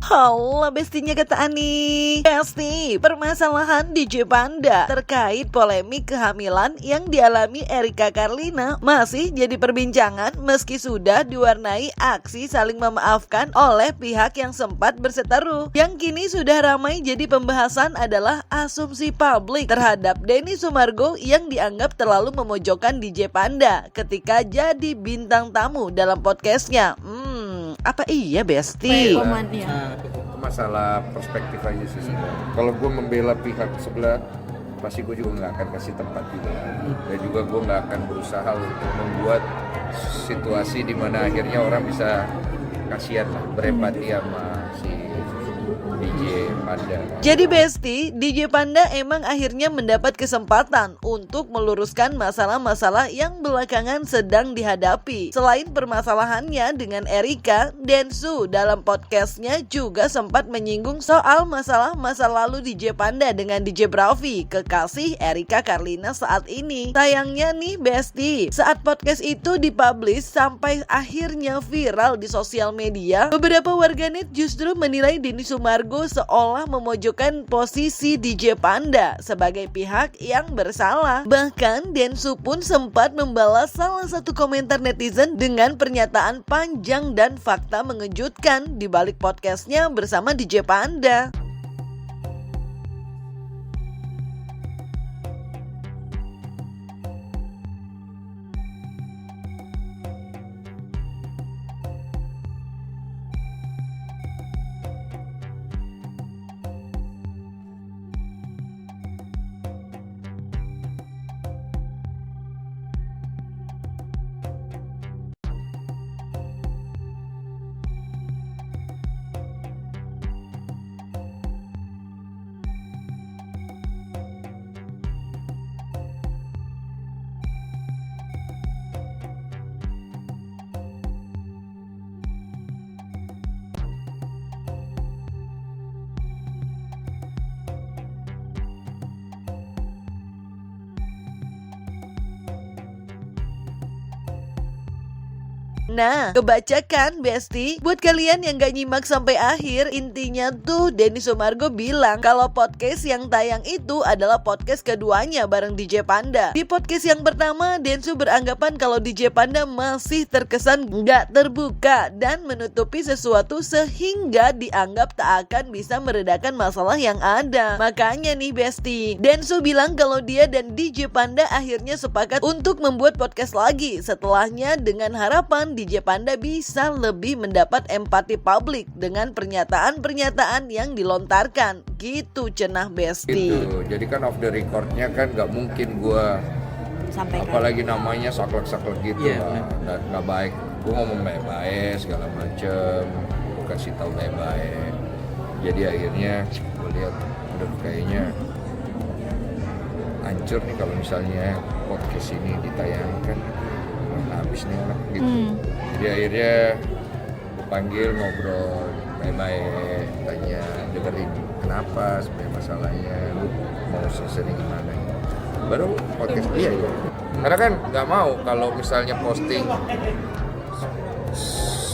Halo bestinya kata Ani. Besti, permasalahan DJ Panda terkait polemik kehamilan yang dialami Erika Carlina masih jadi perbincangan meski sudah diwarnai aksi saling memaafkan oleh pihak yang sempat berseteru. Yang kini sudah ramai jadi pembahasan adalah asumsi publik terhadap Denny Sumargo yang dianggap terlalu memojokkan DJ Panda ketika jadi bintang tamu dalam podcastnya. Apa iya Besti? Masalah perspektif aja sih sebenarnya. Kalau gue membela pihak sebelah, pasti gue juga nggak akan kasih tempat juga. Dan juga gue nggak akan berusaha untuk membuat situasi di mana akhirnya orang bisa kasihan lah, berempati sama si DJ Panda. Jadi Besti, DJ Panda emang akhirnya mendapat kesempatan untuk meluruskan masalah-masalah yang belakangan sedang dihadapi. Selain permasalahannya dengan Erika, Densu dalam podcastnya juga sempat menyinggung soal masalah masa lalu DJ Panda dengan DJ Bravi, kekasih Erika Carlina saat ini. Sayangnya nih Besti, saat podcast itu dipublish sampai akhirnya viral di sosial media, beberapa warganet justru menilai Denny Sumargo seolah memojokkan posisi DJ Panda sebagai pihak yang bersalah. Bahkan Densu pun sempat membalas salah satu komentar netizen dengan pernyataan panjang dan fakta mengejutkan di balik podcastnya bersama DJ Panda. Nah, kebaca kan Besti? Buat kalian yang gak nyimak sampai akhir, intinya tuh Denny Sumargo bilang kalau podcast yang tayang itu adalah podcast keduanya bareng DJ Panda. Di podcast yang pertama, Densu beranggapan kalau DJ Panda masih terkesan gak terbuka dan menutupi sesuatu sehingga dianggap tak akan bisa meredakan masalah yang ada. Makanya nih Besti, Densu bilang kalau dia dan DJ Panda akhirnya sepakat untuk membuat podcast lagi setelahnya dengan harapan DJ Panda bisa lebih mendapat empati publik dengan pernyataan-pernyataan yang dilontarkan. Gitu cenah Besti. Gitu. Jadi kan off the recordnya kan nggak mungkin gue sampaikan. Apalagi namanya saklek-saklek gitu lah. Nggak baik. Gue ngomong baik-baik segala macem. Gue kasih tahu baik-baik. Jadi akhirnya gue lihat udah kayaknya hancur nih kalau misalnya podcast ini ditayangkan. Habis nih orang gitu. Jadi akhirnya gue panggil ngobrol baik-baik, tanya dengerin kenapa sebenarnya masalahnya, lu mau selesai gimana gitu. Baru podcast dia ya. Karena kan nggak mau kalau misalnya posting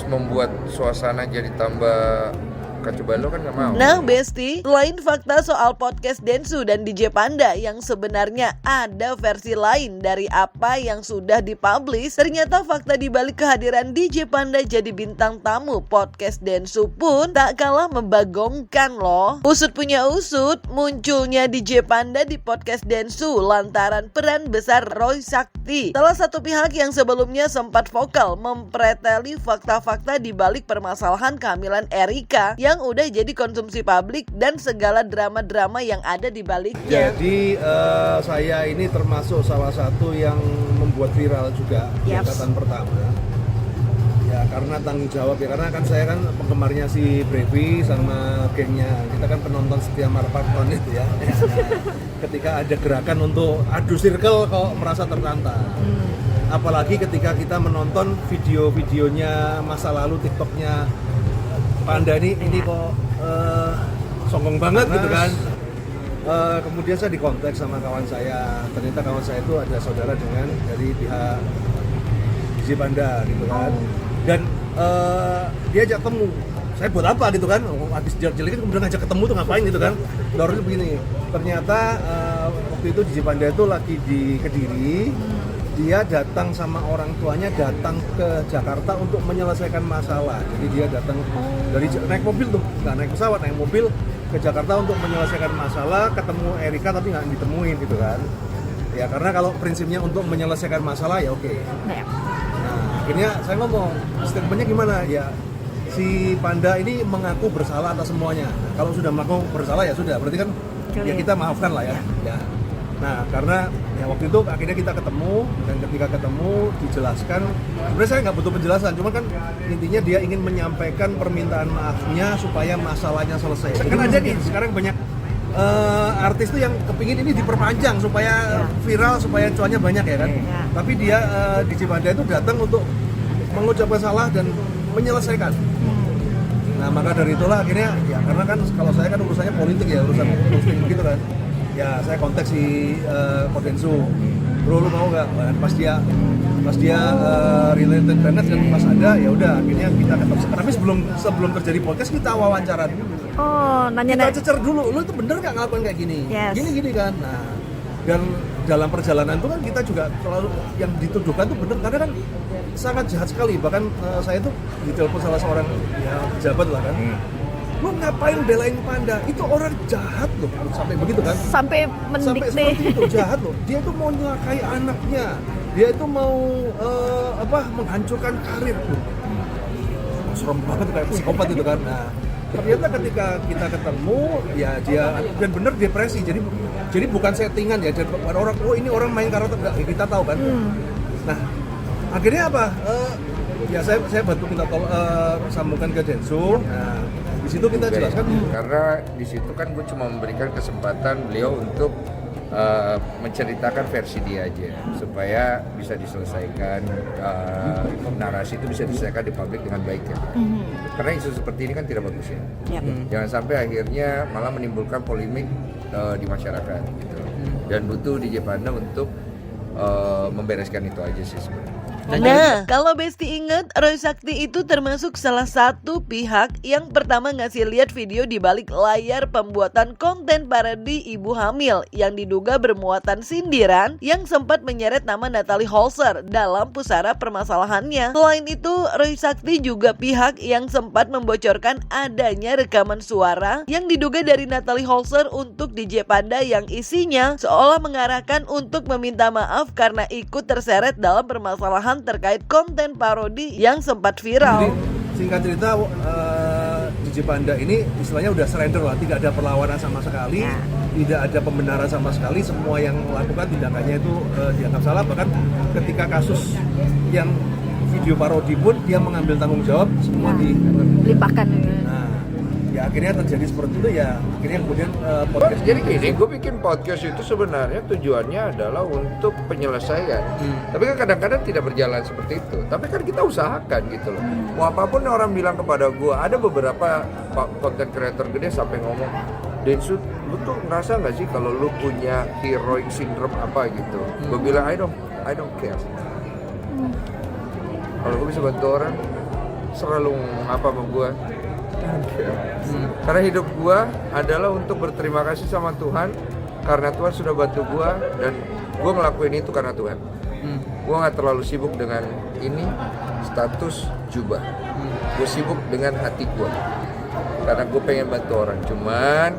membuat suasana jadi tambah kacau balau kan gak mau. Nah Besti, selain fakta soal podcast Densu dan DJ Panda yang sebenarnya ada versi lain dari apa yang sudah dipublish, ternyata fakta dibalik kehadiran DJ Panda jadi bintang tamu podcast Densu pun tak kalah membagongkan loh. Usut punya usut, munculnya DJ Panda di podcast Densu lantaran peran besar Roy Sakti, salah satu pihak yang sebelumnya sempat vokal mempreteli fakta-fakta dibalik permasalahan kehamilan Erika yang udah jadi konsumsi publik dan segala drama-drama yang ada di baliknya. Jadi saya ini termasuk salah satu yang membuat viral juga di angkatan pertama. Ya karena tanggung jawab ya, karena kan saya kan penggemarnya si Brevi sama gengnya. Kita kan penonton setia Marparton itu ya. Ketika ada gerakan untuk adu circle kok merasa tertantang. Apalagi ketika kita menonton video-videonya masa lalu TikToknya Panda ini kok songong banget gitu kan. Kemudian saya dikontak sama kawan saya. Ternyata kawan saya itu ada saudara dengan dari pihak DJ Panda gitu kan. Dan dia ajak temu saya buat apa gitu kan, habis jelek-jelekin kemudian ngajak ketemu tuh ngapain gitu kan. Baru begini, ternyata waktu itu DJ Panda itu lagi di Kediri, dia datang sama orang tuanya datang ke Jakarta untuk menyelesaikan masalah. Jadi dia datang dari naik mobil tuh, nggak naik pesawat, naik mobil ke Jakarta untuk menyelesaikan masalah, ketemu Erika tapi nggak ditemuin gitu kan. Ya karena kalau prinsipnya untuk menyelesaikan masalah ya oke. Nah akhirnya saya ngomong, statementnya gimana ya, si Panda ini mengaku bersalah atas semuanya. Kalau sudah mengaku bersalah ya sudah, berarti kan ya kita maafkan lah ya. Nah karena ya waktu itu akhirnya kita ketemu, dan ketika ketemu dijelaskan, sebenarnya saya nggak butuh penjelasan, cuma kan intinya dia ingin menyampaikan permintaan maafnya supaya masalahnya selesai. Kan ada nih sekarang banyak artis tuh yang kepingin ini diperpanjang supaya viral, supaya cuannya banyak ya kan. Tapi dia DJ Panda itu datang untuk mengucapkan salah dan menyelesaikan. Nah maka dari itulah akhirnya ya, karena kan kalau saya kan urusannya politik ya, urusan posting gitu kan. Ya saya kontak si Kodensu, bro lu mau nggak? Pas dia related banget dan pas ada ya udah akhirnya kita ketemu. Tapi sebelum terjadi podcast kita wawancara dulu. Oh, nanya. Kita cecer dulu, lu itu bener nggak ngelakuin kayak gini? Yes. Gini kan. Nah dan dalam perjalanan itu kan kita juga selalu yang dituduhkan tuh bener, karena kan sangat jahat sekali. Bahkan saya tuh ditelepon salah seorang ya pejabat lah kan. Lu ngapain belain Panda? Itu orang jahat loh, sampai begitu kan? Sampai seperti itu, jahat loh. Dia itu mau nyelakai anaknya, dia itu mau menghancurkan karir tuh. Serem banget kayak psikopat itu kan. Nah, ternyata ketika kita ketemu ya dia dan bener depresi. Jadi bukan settingan ya. Jadi orang ini orang main karakter enggak, ya kita tahu kan. Nah, akhirnya apa? Ya saya bantu minta sambungkan ke Densu. Nah, di situ kita jelaskan karena di situ kan gue cuma memberikan kesempatan beliau untuk menceritakan versi dia aja supaya bisa diselesaikan, narasi itu bisa diselesaikan di publik dengan baik ya. Karena isu seperti ini kan tidak bagus ya. Jangan sampai akhirnya malah menimbulkan polemik di masyarakat gitu. Dan butuh DJ Panda untuk membereskan itu aja sih sebenarnya. Nah, kalau Besti ingat, Roy Sakti itu termasuk salah satu pihak yang pertama ngasih lihat video di balik layar pembuatan konten parodi ibu hamil yang diduga bermuatan sindiran yang sempat menyeret nama Natalie Holzer dalam pusara permasalahannya. Selain itu, Roy Sakti juga pihak yang sempat membocorkan adanya rekaman suara yang diduga dari Natalie Holzer untuk DJ Panda yang isinya seolah mengarahkan untuk meminta maaf karena ikut terseret dalam permasalahan terkait konten parodi yang sempat viral. Jadi, singkat cerita, DJ Panda ini istilahnya udah surrender lah, tidak ada perlawanan sama sekali, tidak ada pembenaran sama sekali, semua yang melakukan tindakannya itu dianggap salah. Bahkan ketika kasus yang video parodi pun dia mengambil tanggung jawab, semua dilimpahkan. Nah, ya akhirnya terjadi seperti itu ya, akhirnya kemudian podcast. Jadi gini, gue bikin podcast itu sebenarnya tujuannya adalah untuk penyelesaian. Tapi kan kadang-kadang tidak berjalan seperti itu. Tapi kan kita usahakan gitu loh. Mau apapun orang bilang kepada gue, ada beberapa content creator gede sampai ngomong, Densu, lu tuh ngerasa nggak sih kalau lu punya heroic syndrome apa gitu? Gue bilang I don't care. Kalau gue bisa bantu orang, selalu ngomong apa sama gue. Karena hidup gua adalah untuk berterima kasih sama Tuhan karena Tuhan sudah bantu gua dan gua ngelakuin itu karena Tuhan. Gua nggak terlalu sibuk dengan ini status jubah. Gua sibuk dengan hati gua karena gua pengen bantu orang. Cuman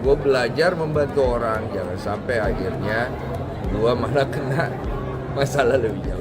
gua belajar membantu orang, jangan sampai akhirnya gua malah kena masalah lebih jauh.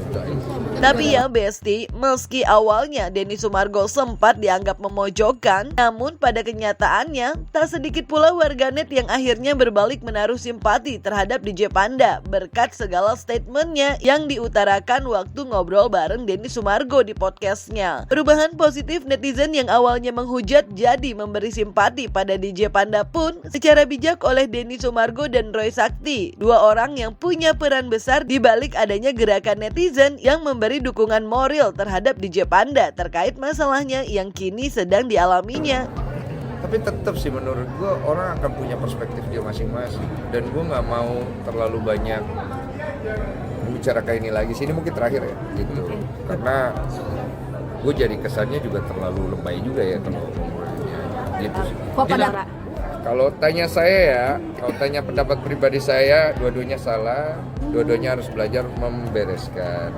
Tapi ya Besti, meski awalnya Denny Sumargo sempat dianggap memojokkan, namun pada kenyataannya tak sedikit pula warganet yang akhirnya berbalik menaruh simpati terhadap DJ Panda berkat segala statementnya yang diutarakan waktu ngobrol bareng Denny Sumargo di podcastnya. Perubahan positif netizen yang awalnya menghujat jadi memberi simpati pada DJ Panda pun secara bijak oleh Denny Sumargo dan Roy Sakti, dua orang yang punya peran besar di balik adanya gerakan netizen yang memberi dukungan moral terhadap DJ Panda terkait masalahnya yang kini sedang dialaminya. Tapi tetap sih menurut gue orang akan punya perspektif dia masing-masing dan gue nggak mau terlalu banyak membicarakan ini lagi. Sini mungkin terakhir ya gitu. Karena gue jadi kesannya juga terlalu lebay juga ya kalau ngomongnya gitu sih. Kok pada Kalau tanya saya ya, kalau tanya pendapat pribadi saya, dua-duanya salah, dua-duanya harus belajar membereskan.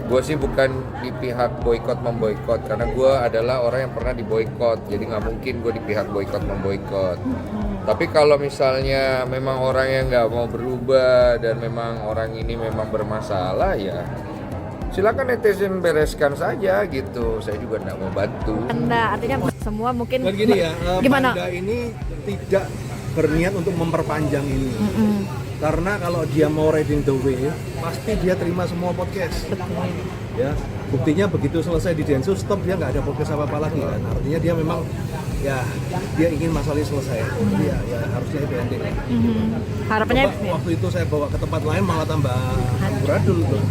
Gue sih bukan di pihak boykot memboykot, karena gue adalah orang yang pernah diboykot, jadi nggak mungkin gue di pihak boykot memboykot. Tapi kalau misalnya memang orang yang nggak mau berubah dan memang orang ini memang bermasalah ya, silakan netizen bereskan saja gitu. Saya juga nggak mau bantu. Anda artinya semua mungkin Dan gini ya, gimana? Panda ini tidak berniat untuk memperpanjang ini. Karena kalau dia mau riding the wave, pasti dia terima semua podcast. Ya, buktinya begitu selesai di Densus stop, dia nggak ada podcast apa-apa lagi kan. Artinya dia memang ya dia ingin masalah ini selesai. Ya harusnya itu ending. Harapannya Coba waktu itu saya bawa ke tempat lain malah tambah amburadul tuh.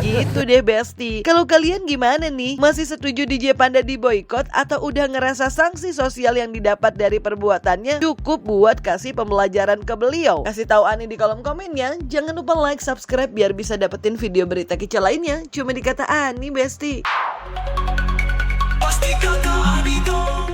Gitu deh Besti. Kalau kalian gimana nih? Masih setuju DJ Panda diboykot atau udah ngerasa sanksi sosial yang didapat dari perbuatannya cukup buat kasih pembelajaran ke beliau? Kasih tahu Ani di kolom komennya. Jangan lupa like, subscribe biar bisa dapetin video berita kece lainnya. Cuma di Kata Ani Besti. Pasti kata Ani dong.